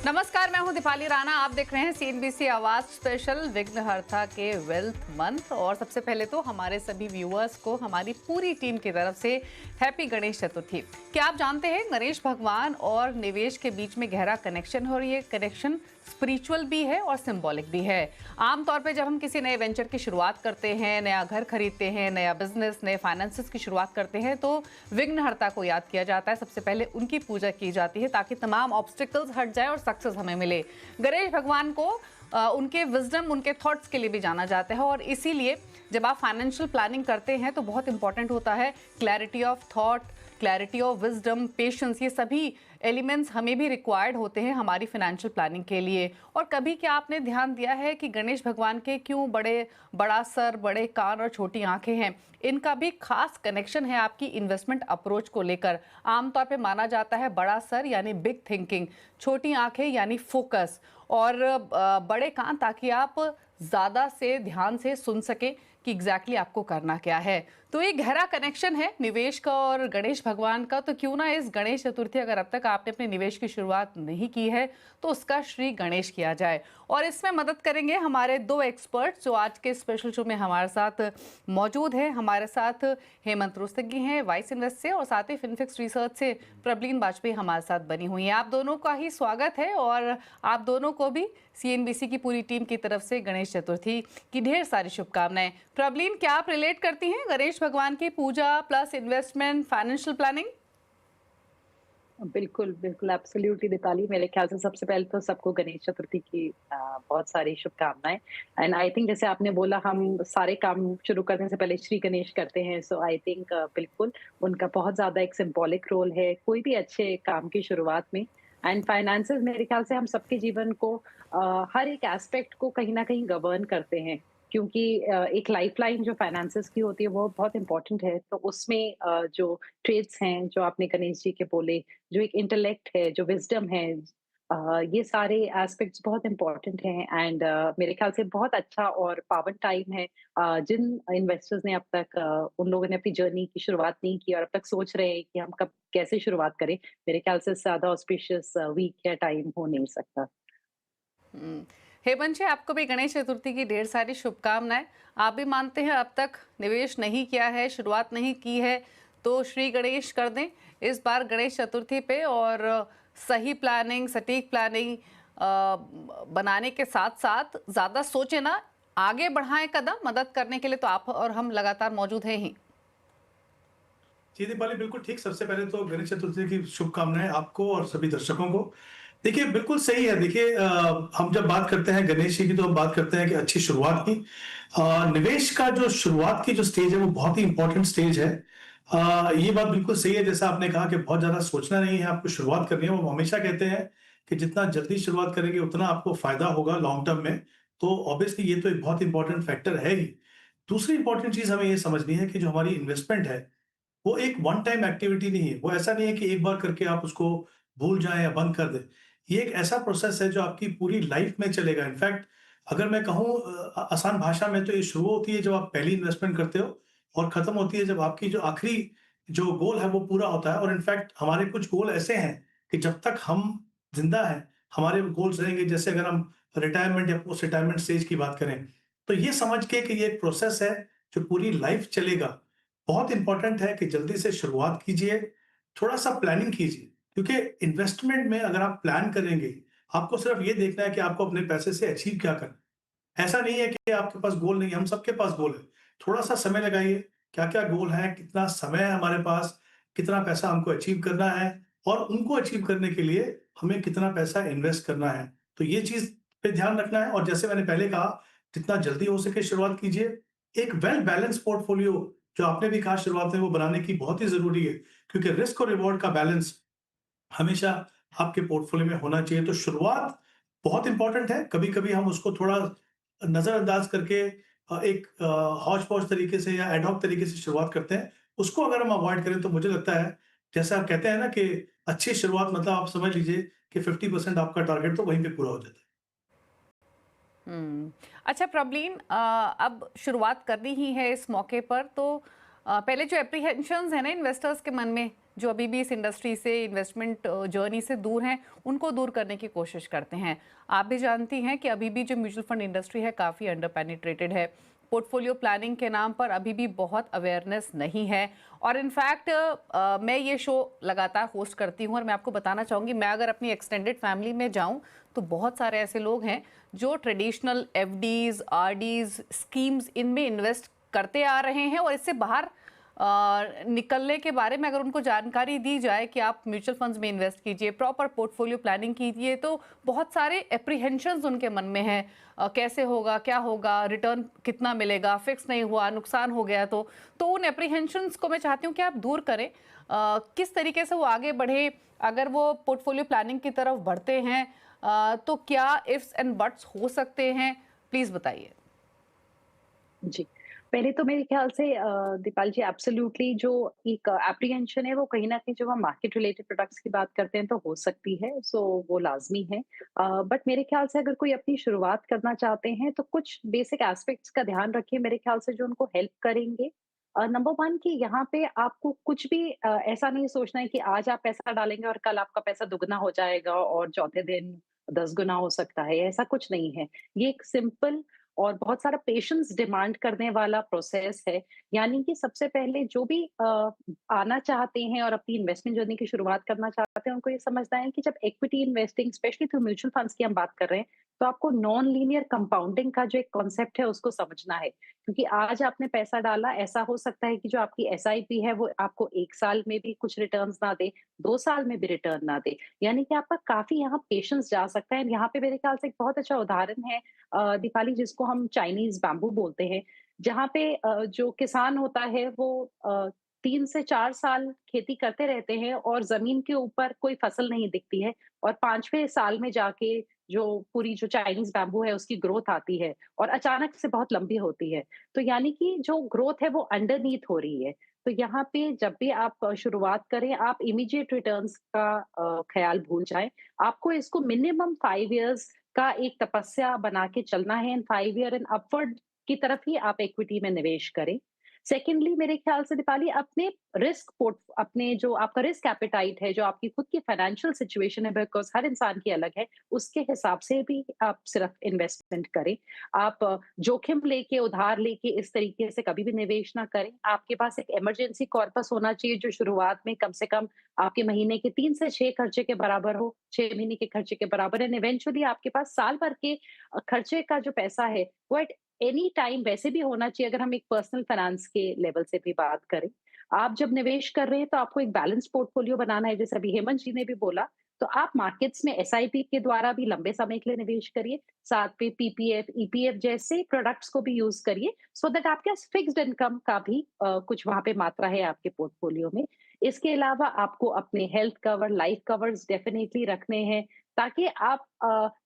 नमस्कार, मैं हूं दीपाली राणा। आप देख रहे हैं सीएनबीसी आवाज स्पेशल विघ्नहर्ता के वेल्थ मंथ। और सबसे पहले तो हमारे सभी व्यूअर्स को हमारी पूरी टीम की तरफ से हैप्पी गणेश चतुर्थी। क्या आप जानते हैं गणेश भगवान और निवेश के बीच में गहरा कनेक्शन है और ये कनेक्शन स्पिरिचुअल भी है और सिंबॉलिक भी है। आमतौर पे जब हम किसी नए वेंचर की शुरुआत करते हैं, नया घर खरीदते हैं, नया बिजनेस, नए फाइनेंसेस की शुरुआत करते हैं तो विघ्नहर्ता को याद किया जाता है। सबसे पहले उनकी पूजा की जाती है ताकि तमाम ऑब्स्टिकल्स हट जाए और सक्सेस हमें मिले। गणेश भगवान को उनके विजडम, उनके थॉट्स के लिए भी जाना जाता है और इसीलिए जब आप फाइनेंशियल प्लानिंग करते हैं तो बहुत इंपॉर्टेंट होता है clarity of thought, clarity of wisdom, patience. ये सभी एलिमेंट्स हमें भी रिक्वायर्ड होते हैं हमारी फाइनेंशियल प्लानिंग के लिए। और कभी क्या आपने ध्यान दिया है कि गणेश भगवान के क्यों बड़ा सर, बड़े कान और छोटी आंखें हैं? इनका भी खास कनेक्शन है आपकी इन्वेस्टमेंट अप्रोच को लेकर। आमतौर पे माना जाता है बड़ा सर यानी बिग थिंकिंग, छोटी आंखें यानी फोकस और बड़े कान ताकि आप ज़्यादा से ध्यान से सुन सकें कि एग्जैक्टली आपको करना क्या है। तो ये गहरा कनेक्शन है निवेश का और गणेश भगवान का। तो क्यों ना इस गणेश चतुर्थी, अगर अब तक आपने अपने निवेश की शुरुआत नहीं की है तो उसका श्री गणेश किया जाए। और इसमें मदद करेंगे हमारे दो एक्सपर्ट जो आज के स्पेशल शो में हमारे साथ मौजूद हैं। हमारे साथ हेमंत रुस्तगी हैं वाइस इन्वेस्ट से, और साथ ही फिनफिक्स रिसर्च से प्रबलीन वाजपेयी हमारे साथ बनी हुई हैं। आप दोनों का ही स्वागत है और आप दोनों को भी सीएनबीसी की पूरी टीम की तरफ से गणेश चतुर्थी की ढेर सारी शुभकामनाएं। प्रबलीन, क्या आप रिलेट करती हैं गणेश भगवान की पूजा प्लस इन्वेस्टमेंट फाइनेंशियल प्लानिंग? बिल्कुल, बिल्कुल, एब्सोल्युटली दीपाली। मेरे ख्याल से सबसे पहले तो सबको गणेश चतुर्थी की बहुत सारी शुभकामनाएँ। एंड आई थिंक जैसे आपने बोला, हम सारे काम शुरू करने से पहले श्री गणेश करते हैं। सो आई थिंक बिल्कुल उनका बहुत ज़्यादा एक सिंबॉलिक रोल है कोई भी अच्छे काम की शुरुआत में। एंड फाइनेंसेस मेरे ख्याल से हम सबके जीवन को हर एक एस्पेक्ट को कहीं न कहीं गवर्न करते हैं। क्योंकि एक लाइफलाइन जो फाइनेंसेस की होती है वो बहुत इम्पोर्टेंट है। तो उसमें जो ट्रेड्स हैं जो आपने गणेश जी के बोले, जो एक इंटेलेक्ट है, जो विज़डम है, ये सारे एस्पेक्ट्स बहुत इम्पोर्टेंट हैं। एंड मेरे ख़्याल से बहुत अच्छा और पावन टाइम है। जिन इन्वेस्टर्स ने अब तक उन लोगों ने अपनी जर्नी की शुरुआत नहीं की और अब तक सोच रहे हैं कि हम कब कैसे शुरुआत करें, मेरे ख़्याल से ज़्यादा ऑस्पिशियस वीक या टाइम हो नहीं सकता। हेमंत जी, आपको भी गणेश चतुर्थी की ढेर सारी शुभकामनाएं। आप भी मानते हैं अब तक निवेश नहीं किया है, शुरुआत नहीं की है तो श्री गणेश कर दें इस बार गणेश चतुर्थी पे। और सही प्लानिंग, सटीक प्लानिंग बनाने के साथ साथ ज़्यादा सोचे ना, आगे बढ़ाएं कदम। मदद करने के लिए तो आप और हम लगातार मौजूद हैं ही। जी दीपाली, बिल्कुल ठीक। सबसे पहले तो गणेश चतुर्थी की शुभकामनाएं आपको और सभी दर्शकों को। देखिए, बिल्कुल सही है। देखिए, हम जब बात करते हैं गणेश जी की तो हम बात करते हैं कि अच्छी शुरुआत की। निवेश का जो शुरुआत की जो स्टेज है वो बहुत ही इंपॉर्टेंट स्टेज है। ये बात बिल्कुल सही है, जैसा आपने कहा कि बहुत ज्यादा सोचना नहीं है, आपको शुरुआत करनी है। वो हमेशा कहते हैं कि जितना जल्दी शुरुआत करेंगे उतना आपको फायदा होगा लॉन्ग टर्म में। तो ऑब्वियसली ये तो एक बहुत इंपॉर्टेंट फैक्टर है ही। दूसरी इंपॉर्टेंट चीज हमें ये समझनी है कि जो हमारी इन्वेस्टमेंट है वो एक वन टाइम एक्टिविटी नहीं है। वो ऐसा नहीं है कि एक बार करके आप उसको भूल जाएं या बंद कर दें। ये एक ऐसा प्रोसेस है जो आपकी पूरी लाइफ में चलेगा। इनफैक्ट अगर मैं कहूँ आसान भाषा में, तो ये शुरू होती है जब आप पहली इन्वेस्टमेंट करते हो और खत्म होती है जब आपकी जो आखिरी जो गोल है वो पूरा होता है। और इनफैक्ट हमारे कुछ गोल ऐसे हैं कि जब तक हम जिंदा हैं हमारे गोल्स रहेंगे। जैसे अगर हम रिटायरमेंट या पोस्ट रिटायरमेंट स्टेज की बात करें, तो ये समझ के कि ये एक प्रोसेस है जो पूरी लाइफ चलेगा। बहुत इंपॉर्टेंट है कि जल्दी से शुरुआत कीजिए, थोड़ा-सा प्लानिंग कीजिए। क्योंकि इन्वेस्टमेंट में अगर आप प्लान करेंगे, आपको सिर्फ ये देखना है कि आपको अपने पैसे से अचीव क्या करना है। ऐसा नहीं है कि आपके पास गोल नहीं है, हम सबके पास गोल है। थोड़ा-सा समय लगाइए, क्या-क्या गोल है, कितना समय है हमारे पास, कितना पैसा हमको अचीव करना है और उनको अचीव करने के लिए हमें कितना पैसा इन्वेस्ट करना है। तो ये चीज़ पे ध्यान रखना है। और जैसे मैंने पहले कहा, जितना जल्दी हो सके शुरुआत कीजिए। एक वेल बैलेंस पोर्टफोलियो जो आपने भी कहा शुरुआत में, वो बनाने की बहुत ही ज़रूरी है। क्योंकि रिस्क और रिवॉर्ड का बैलेंस हमेशा आपके पोर्टफोलियो में होना चाहिए। तो शुरुआत बहुत इंपॉर्टेंट है। कभी-कभी हम उसको थोड़ा नज़रअंदाज करके एक हौच-पौच तरीके से या एड हॉक तरीके से शुरुआत करते हैं। उसको अगर हम अवॉइड करें तो मुझे लगता है, जैसे आप कहते हैं ना कि अच्छी शुरुआत मतलब आप समझ लीजिए कि 50% आपका टारगेट तो वहीं पे पूरा हो जाता है। अच्छा प्रबलीन, अब शुरुआत करनी ही है इस मौके पर तो पहले जो एप्रीहेंशंस है ना इन्वेस्टर्स के मन में, जो अभी भी इस इंडस्ट्री से, इन्वेस्टमेंट जर्नी से दूर हैं, उनको दूर करने की कोशिश करते हैं। आप भी जानती हैं कि अभी भी जो म्यूचुअल फंड इंडस्ट्री है काफ़ी अंडर पेनिट्रेटेड है। पोर्टफोलियो प्लानिंग के नाम पर अभी भी बहुत अवेयरनेस नहीं है। और इनफैक्ट मैं ये शो लगातार होस्ट करती हूँ और मैं आपको बताना चाहूँगी, मैं अगर अपनी एक्सटेंडेड फैमिली में जाऊँ तो बहुत सारे ऐसे लोग हैं जो ट्रेडिशनल एफडीज, आरडीज, स्कीम्स इनमें इन्वेस्ट करते आ रहे हैं और इससे बाहर निकलने के बारे में अगर उनको जानकारी दी जाए कि आप म्यूचुअल फंड्स में इन्वेस्ट कीजिए, प्रॉपर पोर्टफोलियो प्लानिंग कीजिए, तो बहुत सारे एप्रीहेंशंस उनके मन में हैं। कैसे होगा, क्या होगा, रिटर्न कितना मिलेगा, फिक्स नहीं हुआ, नुकसान हो गया तो उन एप्रीहेंशंस को मैं चाहती हूँ कि आप दूर करें। किस तरीके से वो आगे बढ़े, अगर वो पोर्टफोलियो प्लानिंग की तरफ बढ़ते हैं तो क्या इफ्स एंड बट्स हो सकते हैं, प्लीज़ बताइए। जी। पहले तो मेरे ख्याल से दीपाल जी, एब्सोल्युटली जो एक एप्रीहेंशन है वो कहीं न कहीं जब हम मार्केट रिलेटेड प्रोडक्ट्स की बात करते हैं तो हो सकती है, सो वो लाज़मी है। बट मेरे ख्याल से अगर कोई अपनी शुरुआत करना चाहते हैं तो कुछ बेसिक एस्पेक्ट्स का ध्यान रखिए मेरे ख्याल से जो उनको हेल्प करेंगे। नंबर 1 कि यहाँ पे आपको कुछ भी ऐसा नहीं सोचना है कि आज आप पैसा डालेंगे और कल आपका पैसा दुगना हो जाएगा और चौथे दिन 10 गुना हो सकता है, ऐसा कुछ नहीं है। ये एक सिंपल और बहुत सारा पेशेंस डिमांड करने वाला प्रोसेस है। यानी कि सबसे पहले जो भी आना चाहते हैं और अपनी इन्वेस्टमेंट जर्नी की शुरुआत करना चाहते हैं, उनको ये समझना है कि जब equity investing specially through mutual funds की हम बात कर रहे हैं, तो आपको नॉन लीनियर कंपाउंडिंग का जो एक कॉन्सेप्ट है उसको समझना है। क्योंकि आज आपने पैसा डाला, ऐसा हो सकता है कि जो आपकी एसआईपी है वो आपको 1 साल में भी कुछ रिटर्न्स ना दे, 2 साल में भी रिटर्न ना दे। यानी कि आपका काफ़ी यहाँ पेशेंस जा सकता है। यहाँ पे मेरे ख्याल से एक बहुत अच्छा उदाहरण है दीपाली, जिसको हम चाइनीज बैम्बू बोलते हैं, जहाँ पे जो किसान होता है वो 3 से 4 साल खेती करते रहते हैं और जमीन के ऊपर कोई फसल नहीं दिखती है, और 5वें साल में जाके जो पूरी जो चाइनीज बैम्बू है उसकी ग्रोथ आती है और अचानक से बहुत लंबी होती है। तो यानी कि जो ग्रोथ है वो अंडरनीथ हो रही है। तो यहाँ पे जब भी आप शुरुआत करें, आप इमीडिएट रिटर्न्स का ख्याल भूल जाएं। आपको इसको मिनिमम 5 इयर्स का एक तपस्या बना के चलना है, एंड 5 ईयर एंड अपवर्ड की तरफ ही आप इक्विटी में निवेश करें। सेकेंडली मेरे ख्याल से दीपाली, अपने रिस्क पोर्ट अपने जो आपका रिस्क एपेटाइट है, जो आपकी खुद की फाइनेंशियल सिचुएशन है, बिकॉज़ हर इंसान की अलग है, उसके हिसाब से भी आप सिर्फ इन्वेस्टमेंट करें। आप जोखिम लेके, उधार लेके इस तरीके से कभी भी निवेश ना करें। आपके पास एक इमरजेंसी कॉर्पस होना चाहिए जो शुरुआत में कम से कम आपके महीने के 3 से 6 खर्चे के बराबर हो, 6 महीने के खर्चे के बराबर एंड इवेंचुअली आपके पास साल भर के खर्चे का जो पैसा है वो एट एनी टाइम वैसे भी होना चाहिए, अगर हम एक पर्सनल फाइनेंस के लेवल से भी बात करें। आप जब निवेश कर रहे हैं तो आपको एक बैलेंस पोर्टफोलियो बनाना है, जैसे अभी हेमंत जी ने भी बोला, तो आप मार्केट्स में एसआईपी के द्वारा भी लंबे समय के लिए निवेश करिए, साथ में पीपीएफ, ईपीएफ जैसे प्रोडक्ट्स को भी यूज करिए, सो दैट आपके पास फिक्स्ड इनकम का भी कुछ वहां पे मात्रा है आपके पोर्टफोलियो में। इसके अलावा आपको अपने health cover, life covers definitely रखने हैं, ताकि आप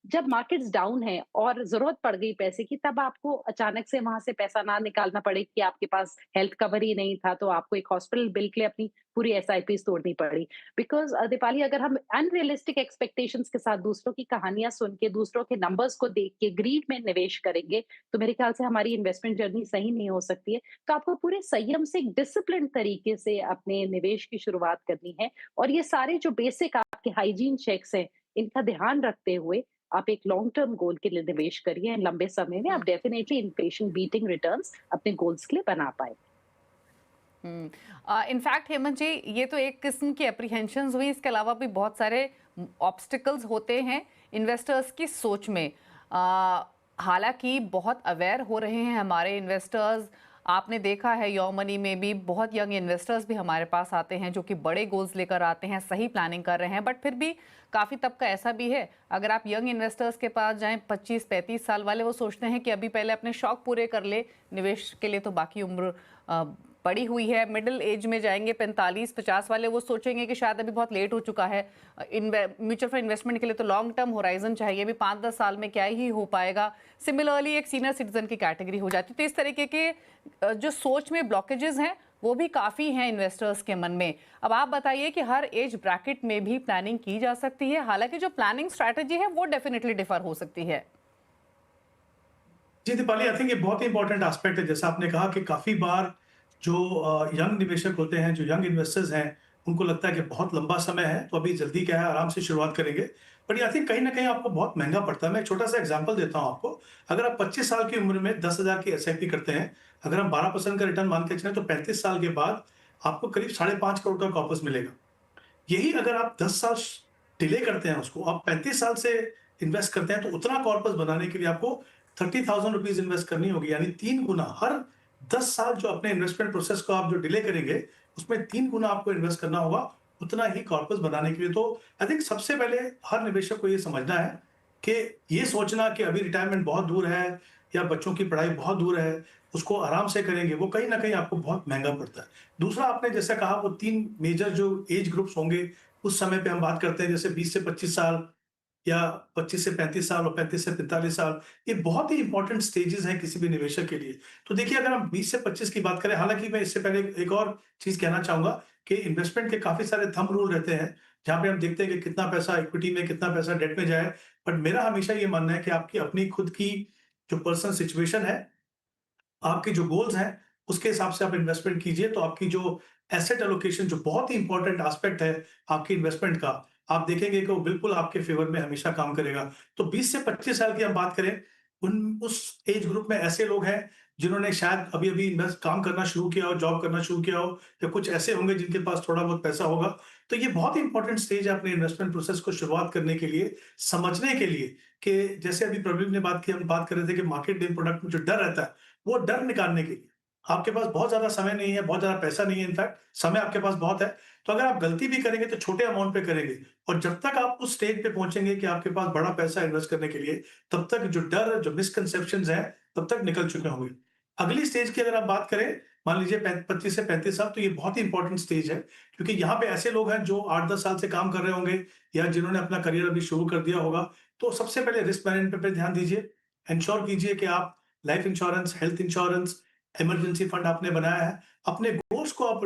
जब मार्केट्स डाउन है और जरूरत पड़ गई पैसे की, तब आपको अचानक से वहां से पैसा ना निकालना पड़े कि आपके पास हेल्थ कवर ही नहीं था, तो आपको एक हॉस्पिटल बिल के लिए अपनी पूरी एसआईपी तोड़नी पड़ी। बिकॉज दीपाली, अगर हम अनरियलिस्टिक एक्सपेक्टेशंस के साथ दूसरों की कहानियां सुन के, दूसरों के नंबर्स को देख के ग्रीड में निवेश करेंगे, तो मेरे ख्याल से हमारी इन्वेस्टमेंट जर्नी सही नहीं हो सकती है। तो आपको पूरे संयम से, डिसिप्लिन तरीके से अपने निवेश की शुरुआत करनी है, और ये सारे जो बेसिक आपके हाइजीन चेक्स हैं, इनका ध्यान रखते हुए आप एक लॉन्ग टर्म गोल के लिए निवेश करिए। लंबे समय में आप डेफिनेटली इन्फ्लेशन बीटिंग रिटर्न्स अपने गोल्स के लिए बना पाए। इनफैक्ट हेमंत जी, ये तो एक किस्म की एप्रीहेंशंस हुई, इसके अलावा भी बहुत सारे ऑब्स्टिकल्स होते हैं इन्वेस्टर्स की सोच में। हालांकि बहुत अवेयर हो रहे हैं हमारे इन्वेस्टर्स। आपने देखा है योर मनी में भी बहुत यंग इन्वेस्टर्स भी हमारे पास आते हैं जो कि बड़े गोल्स लेकर आते हैं, सही प्लानिंग कर रहे हैं, बट फिर भी काफ़ी तबका ऐसा भी है, अगर आप यंग इन्वेस्टर्स के पास जाएं 25-35 साल वाले, वो सोचते हैं कि अभी पहले अपने शौक पूरे कर ले, निवेश के लिए तो बाकी उम्र पड़ी हुई है। मिडिल एज में जाएंगे 45-50 वाले, वो सोचेंगे कि शायद अभी बहुत लेट हो चुका है, म्यूचुअल फंड इन्वेस्टमेंट के लिए तो लॉन्ग टर्म होराइजन चाहिए, अभी 5-10 साल में क्या ही हो पाएगा। सिमिलरली एक सीनियर सिटीजन की कैटेगरी हो जाती है। तो इस तरीके के जो सोच में ब्लॉकेजेस हैं वो भी काफ़ी हैं इन्वेस्टर्स के मन में। अब आप बताइए कि हर एज ब्रैकेट में भी प्लानिंग की जा सकती है, हालांकि जो प्लानिंग स्ट्रैटेजी है वो डेफिनेटली डिफर हो सकती है। जी दीपाली, आई थिंक ये बहुत ही इंपॉर्टेंट एस्पेक्ट है। जैसा आपने कहा कि काफी बार जो यंग निवेशक होते हैं, जो यंग इन्वेस्टर्स हैं, उनको लगता है कि बहुत लंबा समय है, तो अभी जल्दी क्या है, आराम से शुरुआत करेंगे। बट आई थिंक कहीं न कहीं आपको बहुत महँगा पड़ता है। मैं एक छोटा-सा एग्ज़ाम्पल देता हूँ आपको। अगर आप 25 साल की उम्र में 10,000 की एसआईपी करते हैं, अगर हम 12% का रिटर्न मान के चलें, तो 35 साल के बाद आपको करीब 5.5 करोड़ का कॉर्पस मिलेगा। यही अगर आप 10 साल डिले करते हैं उसको, आप 35 साल से इन्वेस्ट करते हैं, तो उतना कॉर्पस बनाने के लिए आपको 30,000 रुपीज़ इन्वेस्ट करनी होगी, यानी 3 गुना। हर 10 साल जो अपने इन्वेस्टमेंट प्रोसेस को आप जो डिले करेंगे, उसमें 3 गुना आपको इन्वेस्ट करना होगा, उतना ही कॉर्पस बनाने के लिए। तो आई थिंक सबसे पहले हर निवेशक को ये समझना है कि ये सोचना कि अभी रिटायरमेंट बहुत दूर है या बच्चों की पढ़ाई बहुत दूर है, उसको आराम से करेंगे, वो कहीं न कहीं आपको बहुत महँगा पड़ता है। दूसरा, आपने जैसा कहा, वो 3 मेजर जो एज ग्रुप्स होंगे, उस समय पे हम बात करते हैं, जैसे 20 से 25 साल या 25 से 35 साल और 35 से 45 साल, ये बहुत ही इंपॉर्टेंट स्टेजेस हैं किसी भी निवेशक के लिए। तो देखिए, अगर हम 20 से 25 की बात करें, हालाँकि मैं इससे पहले एक और चीज़ कहना चाहूँगा कि इन्वेस्टमेंट के काफ़ी सारे थंब रूल रहते हैं, जहाँ पे हम देखते हैं कि कितना पैसा इक्विटी में, कितना पैसा डेट में जाए। बट मेरा हमेशा ये मानना है कि आपकी अपनी खुद की जो पर्सनल सिचुएशन है, आपके जो गोल्स हैं, उसके हिसाब से आप इन्वेस्टमेंट कीजिए, तो आपकी जो एसेट एलोकेशन, जो बहुत ही इंपॉर्टेंट एस्पेक्ट है आपकी इन्वेस्टमेंट का, आप देखेंगे कि वो बिल्कुल आपके फेवर में हमेशा काम करेगा। तो 20 से 25 साल की हम बात करें, उस एज ग्रुप में ऐसे लोग हैं जिन्होंने शायद अभी-अभी इन्वेस्ट काम करना शुरू किया हो, जॉब करना शुरू किया हो, या कुछ ऐसे होंगे जिनके पास थोड़ा बहुत पैसा होगा। तो ये बहुत ही इंपॉर्टेंट स्टेज है अपने इन्वेस्टमेंट प्रोसेस को शुरुआत करने के लिए, समझने के लिए कि जैसे अभी प्रवीण ने बात की, हम बात कर रहे थे कि मार्केट डे प्रोडक्ट में जो डर रहता है, वो डर निकालने के लिए आपके पास बहुत ज़्यादा समय नहीं है, बहुत ज़्यादा पैसा नहीं है, इनफैक्ट समय आपके पास बहुत है। तो अगर आप गलती भी करेंगे, तो छोटे अमाउंट पे करेंगे, और जब तक आप उस स्टेज पे पहुँचेंगे कि आपके पास बड़ा पैसा इन्वेस्ट करने के लिए, तब तक जो डर, जो मिसकंसेप्शंस हैं, तब तक निकल चुके होंगे। अगली स्टेज की अगर आप बात करें, मान लीजिए 25 से 35 साल, तो ये बहुत ही इंपॉर्टेंट स्टेज है, क्योंकि यहाँ पे ऐसे लोग हैं जो 8-10 साल से काम कर रहे होंगे, या जिन्होंने अपना करियर अभी शुरू कर दिया होगा। तो सबसे पहले रिस्क मैनेजमेंट पे ध्यान दीजिए। एंश्योर कीजिए कि आप life insurance, health insurance, emergency fund आपने बनाया है, अपने गोल्स को आप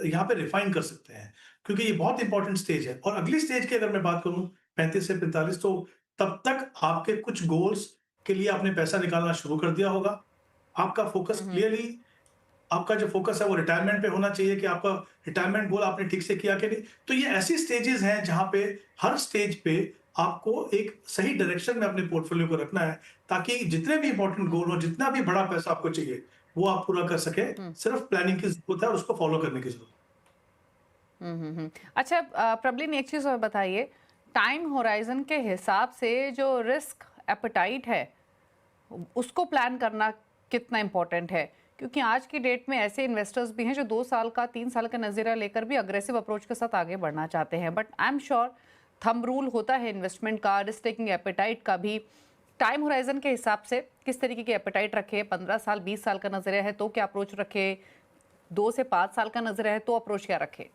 यहाँ पे रिफाइन कर सकते हैं, क्योंकि ये बहुत इंपॉर्टेंट स्टेज है। और अगली स्टेज की अगर मैं बात करूँ 35 से 45, तो तब तक आपके कुछ गोल्स के लिए आपने पैसा निकालना शुरू कर दिया होगा। आपका फोकस हम्म। क्लियरली, आपका जो फोकस है वो रिटायरमेंट पे होना चाहिए कि आपका रिटायरमेंट गोल आपने ठीक से किया कि नहीं। तो ये ऐसी स्टेजेस हैं जहाँ पे हर स्टेज पे आपको एक सही डायरेक्शन में अपने पोर्टफोलियो को रखना है, ताकि जितने भी इंपॉर्टेंट गोल हो, जितना भी बड़ा पैसा आपको चाहिए, वो आप पूरा कर सके। हम्म। सिर्फ प्लानिंग की जरूरत है और उसको फॉलो करने की जरूरत है। अच्छा, प्रबलिन, एक चीज़ और बताइए, टाइम होराइजन के हिसाब से जो रिस्क एपेटाइट है, उसको प्लान करना कितना इम्पोर्टेंट है? क्योंकि आज की डेट में ऐसे इन्वेस्टर्स भी हैं जो 2 साल का, 3 साल का नज़रिया लेकर भी अग्रेसिव अप्रोच के साथ आगे बढ़ना चाहते हैं। But I am sure thumb rule होता है इन्वेस्टमेंट का, रिस्क टेकिंग एपेटाइट का भी। टाइम होराइजन के हिसाब से किस तरीके की एपेटाइट रखे? 15 साल, 20 साल का नज़रिया है तो क्या अप्रोच रखे? 2 से 5 साल का नज़रिया है तो अप्रोच क्या रखे?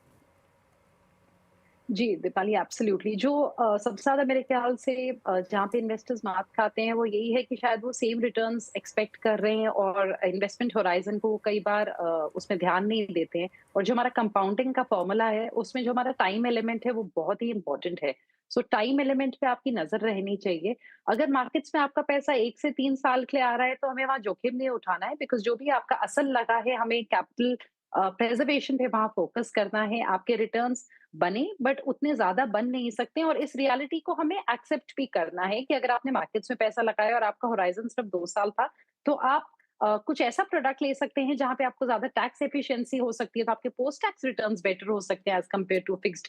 जी, दीपाली, एब्सोल्युटली। जो सबसे ज़्यादा मेरे ख़्याल से जहाँ पे इन्वेस्टर्स मात खाते हैं, वो यही है कि शायद वो सेम रिटर्न्स एक्सपेक्ट कर रहे हैं और इन्वेस्टमेंट होराइज़न को कई बार उसमें ध्यान नहीं देते हैं। और जो हमारा कंपाउंडिंग का फ़ॉर्मूला है, उसमें जो हमारा टाइम एलिमेंट है, वो बहुत ही इम्पोर्टेंट है। सो टाइम एलिमेंट पे आपकी नज़र रहनी चाहिए। अगर मार्केट्स में आपका पैसा 1 से 3 साल के लिए आ रहा है, तो हमें वहाँ जोखिम नहीं उठाना है, बिकॉज़ जो भी आपका असल लगा है, हमें कैपिटल प्रिजर्वेशन पे वहाँ फ़ोकस करना है। आपके रिटर्न्स बने, बट उतने ज़्यादा बन नहीं सकते, और इस रियलिटी को हमें एक्सेप्ट भी करना है कि अगर आपने मार्केट्स में पैसा लगाया और आपका होराइज़न सिर्फ 2 साल था, तो आप कुछ ऐसा प्रोडक्ट ले सकते हैं जहाँ पे आपको ज़्यादा टैक्स एफिशिएंसी हो सकती है, तो आपके पोस्ट टैक्स रिटर्न्स बेटर हो सकते हैं as compare to fixed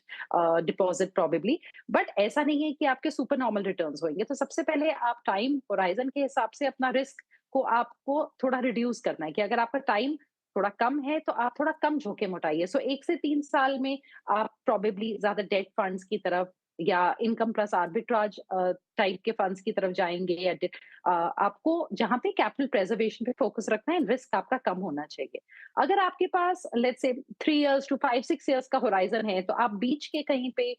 deposit probably. But ऐसा नहीं है कि आपके सुपर नॉर्मल रिटर्न्स होंगे। तो सबसे पहले आप टाइम होराइज़न के हिसाब से अपना रिस्क को आपको थोड़ा रिड्यूस करना है, कि अगर आपका टाइम थोड़ा कम है, तो आप थोड़ा कम जोखिम उठाइए। सो 1 से 3 साल में आप प्रोबेबली ज़्यादा डेट फंड्स की तरफ या इनकम प्लस आर्बिट्राज टाइप के फंड्स की तरफ जाएँगे, या आपको जहाँ पे कैपिटल प्रिजर्वेशन पे फोकस रखना है, रिस्क आपका कम होना चाहिए। अगर आपके पास लेट्स से 3 इयर्स टू 5-6 इयर्स का होराइज़न है, तो आप बीच के कहीं पे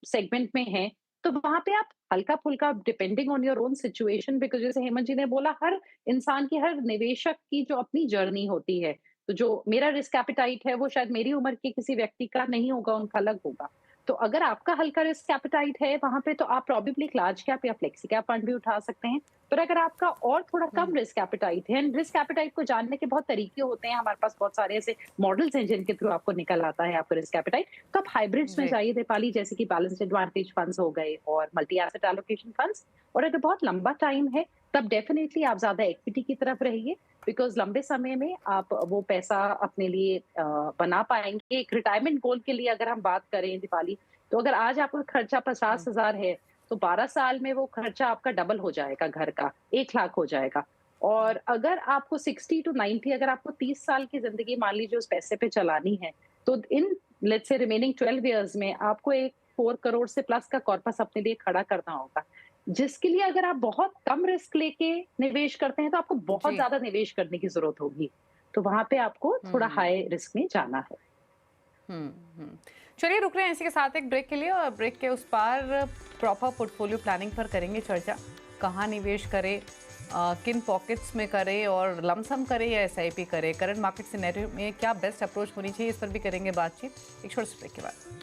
सेगमेंट में हैं, तो वहाँ पे आप हल्का-फुल्का, depending on your own situation, because जैसे हेमंत जी ने बोला, हर इंसान की, हर निवेशक की जो अपनी जर्नी होती है। तो जो मेरा रिस्क एपेटाइट है, वो शायद मेरी उम्र के किसी व्यक्ति का नहीं होगा, उनका अलग होगा। तो अगर आपका हल्का रिस्क एपेटाइट है वहाँ पे, तो आप प्रोबेबली एक लार्ज कैप या फ्लेक्सी कैप फंड भी उठा सकते हैं। पर अगर आपका और थोड़ा हुँ, कम रिस्क एपेटाइट है, एंड रिस्क एपेटाइट को जानने के बहुत तरीके होते हैं, हमारे पास बहुत सारे ऐसे मॉडल्स हैं जिनके थ्रू आपको निकल आता है आपका रिस्क एपेटाइट। तो आप हाइब्रिड्स में जी, जाइए दीपाली, जैसे कि बैलेंस्ड एडवांटेज फंड्स हो गए और मल्टी एसेट एलोकेशन फंड्स। और अगर बहुत लंबा टाइम है, तब डेफिनेटली आप ज्यादा इक्विटी की तरफ रहिए, बिकॉज लंबे समय में आप वो पैसा अपने लिए बना पाएंगे। एक रिटायरमेंट गोल के लिए अगर हम बात करें दीपाली, तो अगर आज आपका खर्चा हुँ, 50,000 है, तो 12 साल में वो खर्चा आपका डबल हो जाएगा, घर का 1 लाख हो जाएगा। और अगर आपको 60 टू 90, अगर आपको 30 साल की जिंदगी मान लीजिए उस पैसे पे चलानी है, तो in let's say remaining 12 years में आपको एक 4 करोड़ से प्लस का कॉर्पस अपने लिए खड़ा करना होगा, जिसके लिए अगर आप बहुत कम रिस्क लेके निवेश करते हैं, तो आपको बहुत जी, ज्यादा निवेश करने की जरूरत होगी। तो वहां पे आपको थोड़ा हुँ, हाई रिस्क में जाना है। हुँ, हुँ। चलिए रुक रहे हैं इसी के साथ एक ब्रेक के लिए और ब्रेक के उस पार प्रॉपर पोर्टफोलियो प्लानिंग पर करेंगे चर्चा। कहाँ निवेश करें, किन पॉकेट्स में करें और लमसम करें या एसआईपी करें, करंट मार्केट सिनेरियो में क्या बेस्ट अप्रोच होनी चाहिए, इस पर भी करेंगे बातचीत एक छोटे से ब्रेक के बाद।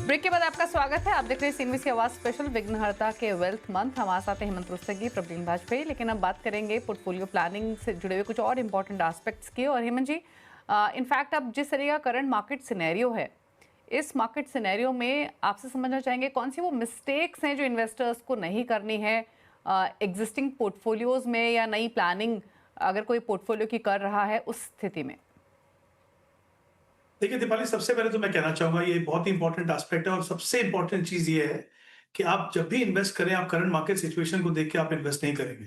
ब्रेक के बाद आपका स्वागत है। आप देख रहे हैं सीएनबीसी आवाज स्पेशल विघ्नहर्ता के वेल्थ मंथ। हमारे साथ हैं हेमंत रुस्तगी, प्रवीण वाजपेयी। लेकिन अब बात करेंगे पोर्टफोलियो प्लानिंग से जुड़े हुए कुछ और इंपॉर्टेंट एस्पेक्ट्स की। और हेमंत जी, इनफैक्ट अब जिस तरह का करंट मार्केट सिनेरियो है, इस मार्केट सिनेरियो में आपसे समझना चाहेंगे कौन सी वो मिस्टेक्स हैं जो इन्वेस्टर्स को नहीं करनी है एग्जिस्टिंग पोर्टफोलियोज में, या नई प्लानिंग अगर कोई पोर्टफोलियो की कर रहा है उस स्थिति में। देखिए दीपाली, सबसे पहले तो मैं कहना चाहूंगा ये बहुत ही इंपॉर्टेंट एस्पेक्ट है, और सबसे इंपॉर्टेंट चीज ये है कि आप जब भी इन्वेस्ट करें, आप करंट मार्केट सिचुएशन को देख के आप इन्वेस्ट नहीं करेंगे।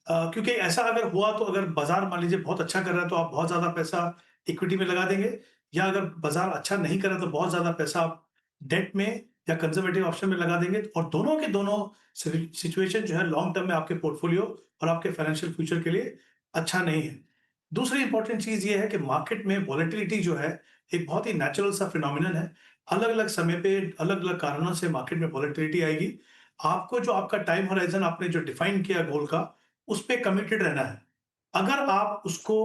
क्योंकि ऐसा अगर हुआ तो, अगर बाजार मान लीजिए बहुत अच्छा कर रहा है तो आप बहुत ज्यादा पैसा इक्विटी में लगा देंगे, या अगर बाजार अच्छा नहीं कर रहा तो बहुत ज्यादा पैसा आप डेट में या कंजर्वेटिव ऑप्शन में लगा देंगे, और दोनों के दोनों सिचुएशन जो है लॉन्ग टर्म में आपके पोर्टफोलियो और आपके फाइनेंशियल फ्यूचर के लिए अच्छा नहीं है। दूसरी इंपॉर्टेंट चीज ये है कि मार्केट में वॉलेटिलिटी जो है एक बहुत ही नेचुरल सा फिनोमिनन है। अलग-अलग समय पे अलग-अलग कारणों से मार्केट में वॉलेटिलिटी आएगी। आपको जो आपका टाइम होराइज़न आपने जो डिफाइन किया गोल का, उस पे कमिटेड रहना है। अगर आप उसको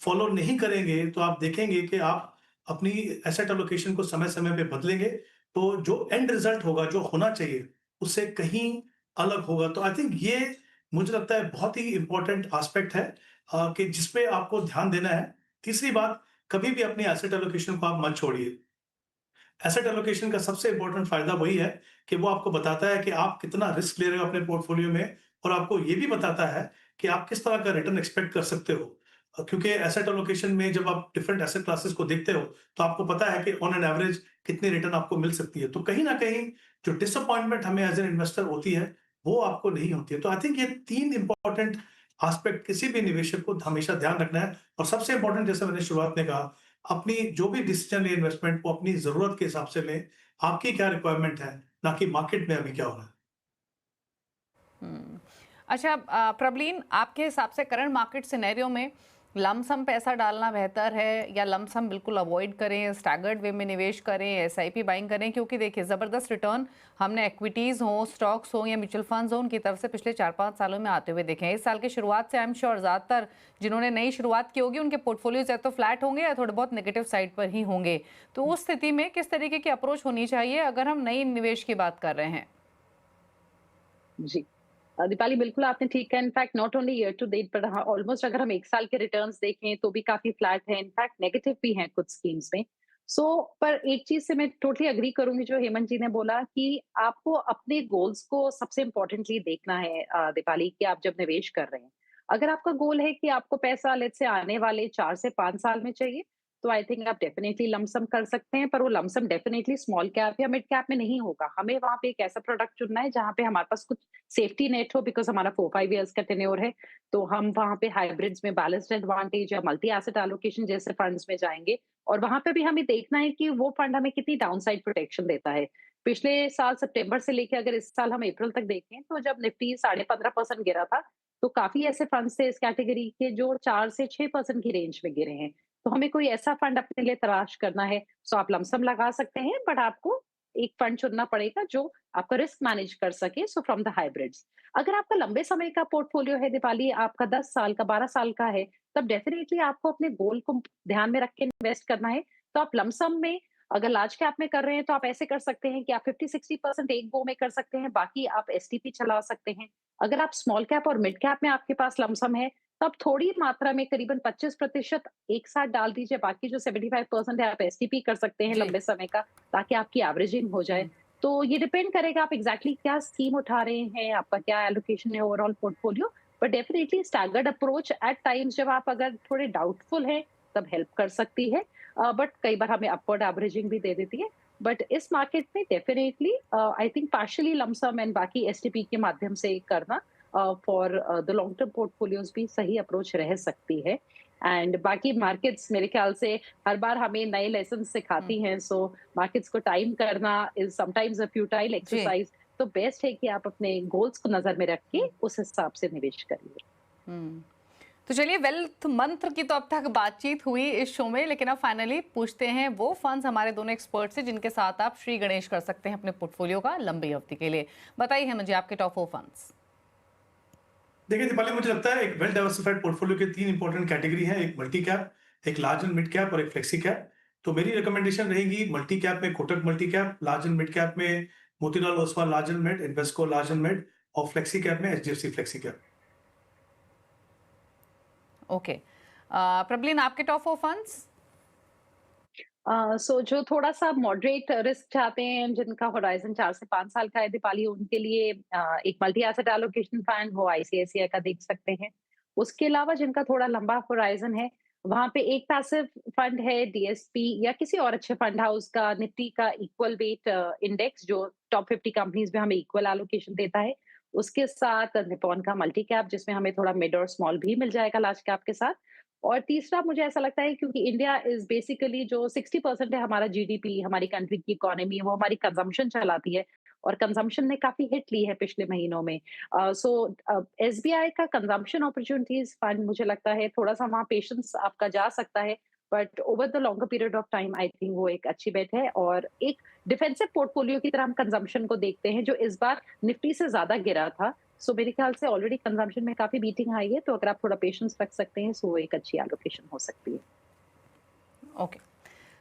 फॉलो नहीं करेंगे, तो आप देखेंगे कि आप अपनी एसेट एलोकेशन को समय-समय पे बदलेंगे, तो जो एंड रिजल्ट होगा, जो होना चाहिए, उससे कहीं अलग होगा। तो आई थिंक ये मुझे लगता है बहुत ही इम्पोर्टेंट एस्पेक्ट है कि जिस पे आपको ध्यान देना है। तीसरी बात, कभी भी अपनी एसेट एलोकेशन को आप मत छोड़िए। एसेट एलोकेशन का सबसे इम्पोर्टेंट फायदा वही है कि वो आपको बताता है कि आप कितना रिस्क ले रहे हो अपने पोर्टफोलियो में, और आपको ये भी बताता है कि आप किस तरह का रिटर्न एक्सपेक्ट कर सकते हो। क्योंकि एसेट एलोकेशन में जब आप डिफरेंट एसेट क्लासेस को देखते हो, तो आपको पता है कि ऑन एन एवरेज कितनी रिटर्न आपको मिल सकती है। तो कहीं न कहीं जो डिसअपॉइंटमेंट हमें एज़ एन इन्वेस्टर होती है, वो आपको नहीं होती है। तो आई थिंक ये 3 इम्पोर्टेंट एस्पेक्ट किसी भी निवेशक को हमेशा ध्यान रखना है, और सबसे इम्पोर्टेंट, जैसे मैंने शुरुआत में कहा, अपनी जो भी डिसीजन ले इन्वेस्टमेंट को अपनी ज़रूरत के हिसाब से लें। आपकी क्या रिक्वायरमेंट है, ना कि मार्केट में अभी क्या हो रहा है। हम्म। अच्छा, प्रबलीन, आपके हिसाब से करंट मार्केट सिनेरियो में लमसम पैसा डालना बेहतर है या लमसम बिल्कुल अवॉइड करें, स्टैगर्ड वे में निवेश करें, एसआईपी बाइंग करें? क्योंकि देखिए ज़बरदस्त रिटर्न हमने एक्विटीज़ हो, स्टॉक्स हो या म्यूचुअल फंड्स हो, उनकी तरफ से पिछले 4-5 सालों में आते हुए देखे हैं। इस साल की शुरुआत से आई एम श्योर ज़्यादातर जिन्होंने नई शुरुआत की होगी उनके पोर्टफोलियोज या तो फ्लैट होंगे या थोड़े बहुत नेगेटिव साइड पर ही होंगे। तो उस स्थिति में किस तरीके की अप्रोच होनी चाहिए अगर हम नई निवेश की बात कर रहे हैं? जी। दीपाली, बिल्कुल आपने ठीक कहा। In fact not only year to date, पर हाँ, ऑलमोस्ट अगर हम 1 साल के रिटर्न्स देखें तो भी काफ़ी फ्लैट है, इनफैक्ट नेगेटिव भी हैं कुछ स्कीम्स में। सो पर एक चीज़ से मैं टोटली एग्री करूँगी जो हेमंत जी ने बोला, कि आपको अपने गोल्स को सबसे इम्पोर्टेंटली देखना है दीपाली, कि आप जब निवेश कर रहे हैं। अगर आपका गोल है कि आपको पैसा लेट्स से आने वाले 4 से 5 साल में चाहिए, तो आई थिंक आप डेफिनिटली लमसम कर सकते हैं, पर वो लमसम डेफिनिटली स्मॉल कैप या मिड कैप में नहीं होगा। हमें वहाँ पे एक ऐसा प्रोडक्ट चुनना है जहाँ पे हमारे पास कुछ सेफ्टी नेट हो, बिकॉज़ हमारा 4-5 इयर्स का टेन्योर है। तो हम वहाँ पे हाइब्रिड्स में बैलेंस्ड एडवांटेज या मल्टी एसेट एलोकेशन जैसे फंड्स में जाएँगे, और वहाँ पे भी हमें देखना है कि वो फंड हमें कितनी डाउनसाइड प्रोटेक्शन देता है। पिछले साल सितंबर से लेके अगर इस साल हम अप्रैल तक देखें, तो जब निफ्टी 15.5% गिरा था, तो काफ़ी ऐसे फंड्स थे इस कैटेगरी के जो 4 से 6% की रेंज में गिरे हैं। तो हमें कोई ऐसा फंड अपने लिए तलाश करना है, सो आप लमसम लगा सकते हैं, बट आपको एक फंड चुनना पड़ेगा जो आपका रिस्क मैनेज कर सके, सो फ्रॉम द हाइब्रिड्स। अगर आपका लंबे समय का पोर्टफोलियो है दीपाली, आपका 10 साल का, 12 साल का है, तब डेफिनिटली आपको अपने गोल को ध्यान में रख के इन्वेस्ट करना है। तो आप लमसम में अगर लार्ज कैप में कर रहे हैं तो आप ऐसे कर सकते हैं कि आप 50-60% एक गो में कर सकते हैं, बाकी आप एसटीपी चला सकते हैं। अगर आप स्मॉल कैप और मिड कैप में आपके पास लमसम है, तो आप थोड़ी मात्रा में करीबन 25% एक साथ डाल दीजिए, बाकी जो 75% है आप एसटीपी कर सकते हैं जी। लंबे समय का, ताकि आपकी एवरेजिंग हो जाए। तो ये डिपेंड करेगा आप एग्जैक्टली क्या स्कीम उठा रहे हैं, आपका क्या एलोकेशन है overall portfolio. But definitely staggered approach at times जब आप अगर थोड़े डाउटफुल हैं तब हेल्प कर सकती है, बट कई बार हमें अपवर्ड एवरेजिंग भी दे देती है। बट इस मार्केट में definitely I think partially lump sum and बाकी एसटीपी के माध्यम से करना for the long term portfolios भी सही अप्रोच रह सकती है। एंड बाकी मार्केट्स मेरे ख्याल से हर बार हमें नए लेसन सिखाती हैं, सो मार्केट्स को टाइम करना इज समटाइम्स अ फ्यूटाइल जी। एक्सरसाइज। तो बेस्ट है कि आप अपने गोल्स को नजर में रख के उस हिसाब से निवेश करिए। हम्म। तो चलिए, वेल्थ मंत्र की तो अब तक बातचीत हुई इस शो में, लेकिन अब फाइनली पूछते हैं वो फंड्स हमारे दोनों एक्सपर्ट से जिनके साथ आप श्री गणेश कर सकते हैं अपने पोर्टफोलियो का लंबी अवधि के लिए। बताइए मुझे आपके टॉप 4 फंड्स। देखिए दीपाली, मुझे लगता है एक वेल डाइवर्सिफाइड पोर्टफोलियो के 3 इंपॉर्टेंट कैटेगरी हैं, एक मल्टी कैप, एक लार्ज एंड मिड कैप और एक फ्लेक्सी कैप। तो मेरी रिकमेंडेशन रहेगी मल्टी कैप में Kotak multi cap, large and mid cap में Motilal Oswal large and mid, Invesco large and mid और फ्लेक्सी कैप में HDFC flexi cap. Okay, Prableen आपके टॉप 4 फंड्स। सो जो थोड़ा सा मॉडरेट रिस्क चाहते हैं, जिनका होराइजन 4 से 5 साल का है दीपाली, उनके लिए एक मल्टी एसेट एलोकेशन फंड वो आईसीआईसीआई का देख सकते हैं। उसके अलावा जिनका थोड़ा लंबा होराइजन है, वहां पे एक पैसिव फंड है डीएसपी या किसी और अच्छे फंड हाउस का, निफ्टी का इक्वल वेट इंडेक्स जो टॉप 50 कंपनीज में हमें इक्वल एलोकेशन देता है। उसके साथ निपॉन का मल्टी कैप जिसमें हमें थोड़ा मिड और स्मॉल भी मिल जाएगा लार्ज कैप के साथ। और तीसरा मुझे ऐसा लगता है क्योंकि इंडिया इज बेसिकली जो 60% है हमारा जीडीपी, हमारी कंट्री की इकोनॉमी, वो हमारी कंजम्पशन चलाती है और कंजम्पशन ने काफी हिट ली है पिछले महीनों में। सो एसबीआई का कंजम्पशन अपॉर्चुनिटीज फंड मुझे लगता है थोड़ा सा वहाँ पेशेंस आपका जा सकता है, but over the longer period of time I think वो एक अच्छी बेट है। और एक डिफेंसिव पोर्टफोलियो की तरह हम कंजम्पशन को देखते हैं जो इस बार निफ्टी से ज्यादा गिरा था। सो मेरे ख्याल से ऑलरेडी कंजम्पशन में काफी बीटिंग आई है, तो अगर आप थोड़ा पेशेंस रख सकते हैं सो एक अच्छी एलोकेशन हो सकती है। ओके,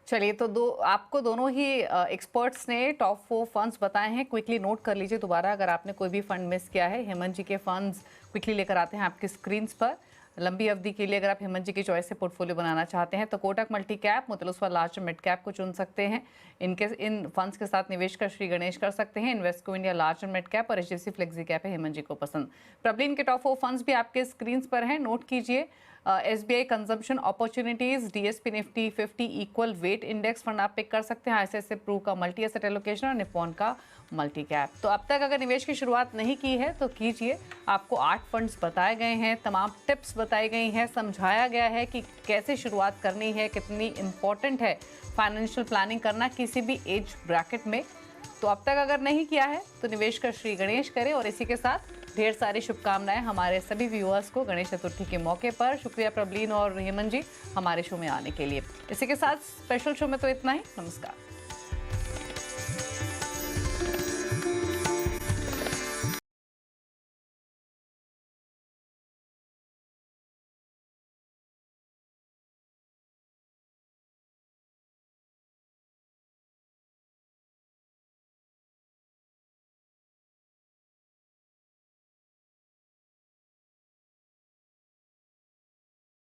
चलिए, तो आपको दोनों ही एक्सपर्ट्स ने टॉप 4 फंड्स बताए हैं। क्विकली नोट कर लीजिए दोबारा अगर आपने कोई भी फंड मिस किया है। हेमंत जी के फंड्स क्विकली लेकर आते हैं आपकी स्क्रीन्स पर। लंबी अवधि के लिए अगर आप हेमंत जी की चॉइस से पोर्टफोलियो बनाना चाहते हैं तो Kotak multi cap, Motilal Oswal large mid cap को चुन सकते हैं। इन फंड्स के साथ निवेश कर श्री गणेश कर सकते हैं। Invesco India large mid cap और एचडीएफसी फ्लेक्सी कैप है हेमंत जी को पसंद। प्रबलीन के टॉप 4 फंड्स भी आपके स्क्रीन पर हैं, नोट कीजिए। SBI consumption opportunities, DSP Nifty 50 equal weight index fund आप पिक कर सकते हैं। आईसीआईसीआई प्रू का मल्टी एसेट एलोकेशन और निपॉन का मल्टी कैप। तो अब तक अगर निवेश की शुरुआत नहीं की है तो कीजिए। आपको 8 फंड्स बताए गए हैं, तमाम टिप्स बताई गई हैं, समझाया गया है कि कैसे शुरुआत करनी है, कितनी इंपॉर्टेंट है फाइनेंशियल प्लानिंग करना किसी भी एज ब्रैकेट में। तो अब तक अगर नहीं किया है तो निवेश कर श्री गणेश करें। और इसी के साथ ढेर सारी शुभकामनाएं हमारे सभी व्यूअर्स को गणेश चतुर्थी के मौके पर। शुक्रिया प्रबलीन और हेमंत जी हमारे शो में आने के लिए। इसी के साथ स्पेशल शो में तो इतना ही। नमस्कार।